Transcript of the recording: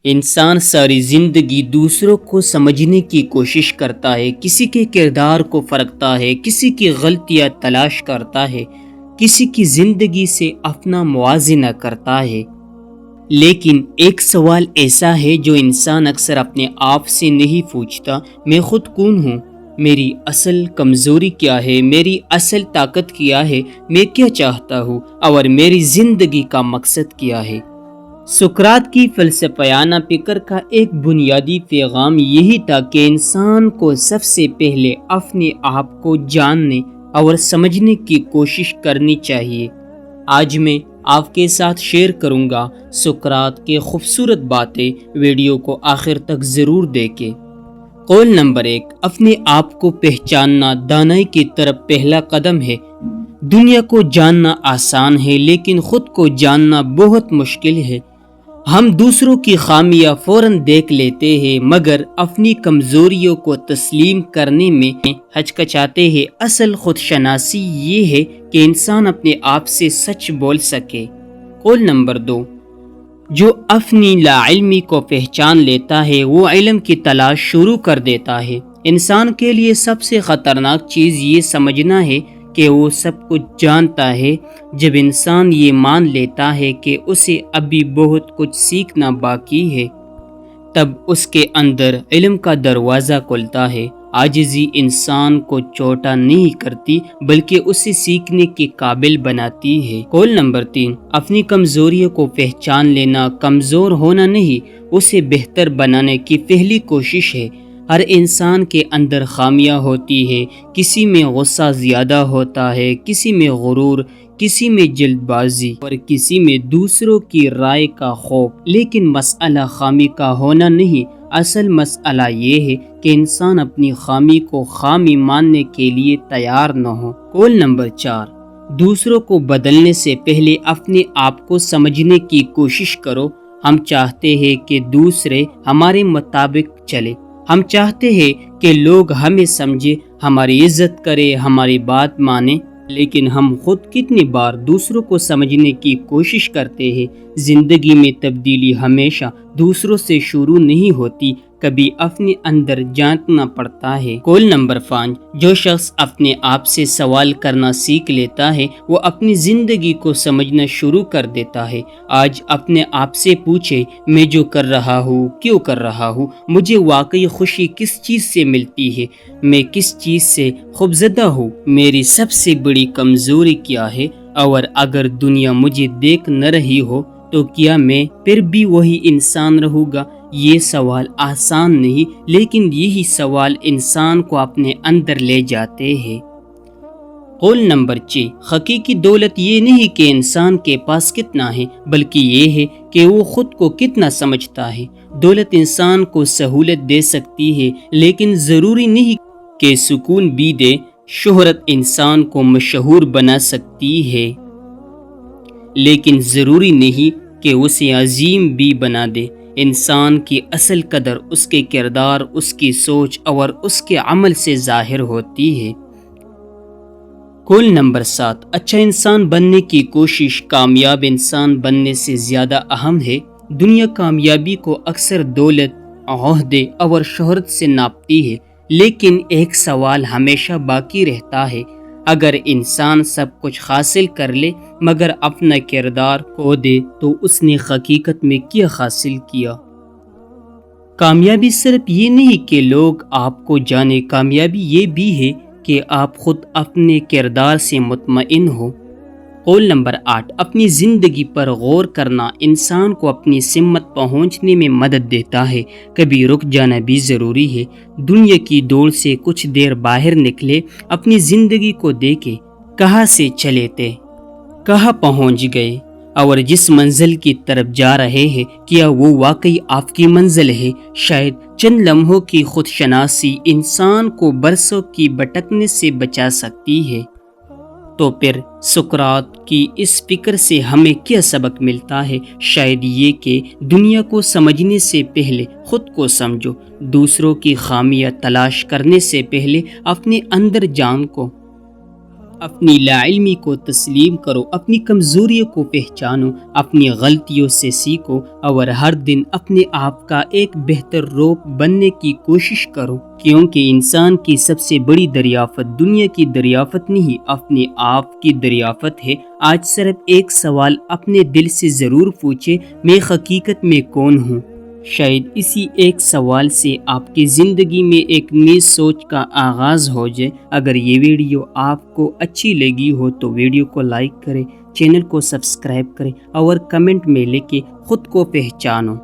انسان ساری زندگی دوسروں کو سمجھنے کی کوشش کرتا ہے، کسی کے کردار کو پرکھتا ہے، کسی کی غلطیاں تلاش کرتا ہے، کسی کی زندگی سے اپنا موازنہ کرتا ہے۔ لیکن ایک سوال ایسا ہے جو انسان اکثر اپنے آپ سے نہیں پوچھتا، میں خود کون ہوں؟ میری اصل کمزوری کیا ہے؟ میری اصل طاقت کیا ہے؟ میں کیا چاہتا ہوں اور میری زندگی کا مقصد کیا ہے؟ سقراط کی فلسفیانہ فکر کا ایک بنیادی پیغام یہی تھا کہ انسان کو سب سے پہلے اپنے آپ کو جاننے اور سمجھنے کی کوشش کرنی چاہیے۔ آج میں آپ کے ساتھ شیئر کروں گا سقراط کے خوبصورت باتیں، ویڈیو کو آخر تک ضرور دیکھیں۔ قول نمبر 1، اپنے آپ کو پہچاننا دانائی کی طرف پہلا قدم ہے۔ دنیا کو جاننا آسان ہے لیکن خود کو جاننا بہت مشکل ہے۔ ہم دوسروں کی خامیاں فوراً دیکھ لیتے ہیں مگر اپنی کمزوریوں کو تسلیم کرنے میں ہچکچاتے ہیں۔ اصل خود شناسی یہ ہے کہ انسان اپنے آپ سے سچ بول سکے۔ قول نمبر 2، جو اپنی لا علمی کو پہچان لیتا ہے وہ علم کی تلاش شروع کر دیتا ہے۔ انسان کے لیے سب سے خطرناک چیز یہ سمجھنا ہے کہ وہ سب کچھ جانتا ہے۔ جب انسان یہ مان لیتا ہے کہ اسے ابھی بہت کچھ سیکھنا باقی ہے تب اس کے اندر علم کا دروازہ کھلتا ہے۔ عاجزی انسان کو چھوٹا نہیں کرتی بلکہ اسے سیکھنے کے قابل بناتی ہے۔ قول نمبر 3، اپنی کمزوریوں کو پہچان لینا کمزور ہونا نہیں، اسے بہتر بنانے کی پہلی کوشش ہے۔ ہر انسان کے اندر خامیاں ہوتی ہے، کسی میں غصہ زیادہ ہوتا ہے، کسی میں غرور، کسی میں جلد بازی اور کسی میں دوسروں کی رائے کا خوف۔ لیکن مسئلہ خامی کا ہونا نہیں، اصل مسئلہ یہ ہے کہ انسان اپنی خامی کو خامی ماننے کے لیے تیار نہ ہو۔ قول نمبر 4، دوسروں کو بدلنے سے پہلے اپنے آپ کو سمجھنے کی کوشش کرو۔ ہم چاہتے ہیں کہ دوسرے ہمارے مطابق چلے، ہم چاہتے ہیں کہ لوگ ہمیں سمجھے، ہماری عزت کرے، ہماری بات مانے، لیکن ہم خود کتنی بار دوسروں کو سمجھنے کی کوشش کرتے ہیں؟ زندگی میں تبدیلی ہمیشہ دوسروں سے شروع نہیں ہوتی، کبھی اپنے اندر جانچنا پڑتا ہے۔ قول نمبر 5، جو شخص اپنے آپ سے سوال کرنا سیکھ لیتا ہے وہ اپنی زندگی کو سمجھنا شروع کر دیتا ہے۔ آج اپنے آپ سے پوچھے، میں جو کر رہا ہوں کیوں کر رہا ہوں؟ مجھے واقعی خوشی کس چیز سے ملتی ہے؟ میں کس چیز سے خوفزدہ ہوں؟ میری سب سے بڑی کمزوری کیا ہے؟ اور اگر دنیا مجھے دیکھ نہ رہی ہو تو کیا میں پھر بھی وہی انسان رہوں گا؟ یہ سوال آسان نہیں لیکن یہی سوال انسان کو اپنے اندر لے جاتے ہیں۔ قول نمبر 6، حقیقی دولت یہ نہیں کہ انسان کے پاس کتنا ہے بلکہ یہ ہے کہ وہ خود کو کتنا سمجھتا ہے۔ دولت انسان کو سہولت دے سکتی ہے لیکن ضروری نہیں کہ سکون بھی دے۔ شہرت انسان کو مشہور بنا سکتی ہے لیکن ضروری نہیں کہ اسے عظیم بھی بنا دے۔ انسان کی اصل قدر اس کے کردار، اس کی سوچ اور اس کے عمل سے ظاہر ہوتی ہے۔ قول نمبر 7، اچھا انسان بننے کی کوشش کامیاب انسان بننے سے زیادہ اہم ہے۔ دنیا کامیابی کو اکثر دولت، عہدے اور شہرت سے ناپتی ہے لیکن ایک سوال ہمیشہ باقی رہتا ہے، اگر انسان سب کچھ حاصل کر لے مگر اپنا کردار کھو دے تو اس نے حقیقت میں کیا حاصل کیا؟ کامیابی صرف یہ نہیں کہ لوگ آپ کو جانیں، کامیابی یہ بھی ہے کہ آپ خود اپنے کردار سے مطمئن ہو۔ قول نمبر 8، اپنی زندگی پر غور کرنا انسان کو اپنی سمت پہنچنے میں مدد دیتا ہے۔ کبھی رک جانا بھی ضروری ہے۔ دنیا کی دوڑ سے کچھ دیر باہر نکلے، اپنی زندگی کو دیکھے، کہاں سے چلے تھے، کہاں پہنچ گئے اور جس منزل کی طرف جا رہے ہیں کیا وہ واقعی آپ کی منزل ہے؟ شاید چند لمحوں کی خود شناسی انسان کو برسوں کی بھٹکنے سے بچا سکتی ہے۔ تو پھر سقراط کی اس فکر سے ہمیں کیا سبق ملتا ہے؟ شاید یہ کہ دنیا کو سمجھنے سے پہلے خود کو سمجھو، دوسروں کی خامیاں تلاش کرنے سے پہلے اپنے اندر جان کو اپنی لاعلمی کو تسلیم کرو، اپنی کمزوریوں کو پہچانو، اپنی غلطیوں سے سیکھو اور ہر دن اپنے آپ کا ایک بہتر روپ بننے کی کوشش کرو، کیونکہ انسان کی سب سے بڑی دریافت دنیا کی دریافت نہیں، اپنے آپ کی دریافت ہے۔ آج صرف ایک سوال اپنے دل سے ضرور پوچھے، میں حقیقت میں کون ہوں؟ شاید اسی ایک سوال سے آپ کی زندگی میں ایک نئی سوچ کا آغاز ہو جائے۔ اگر یہ ویڈیو آپ کو اچھی لگی ہو تو ویڈیو کو لائک کریں، چینل کو سبسکرائب کریں اور کمنٹ میں لکھیں خود کو پہچانو۔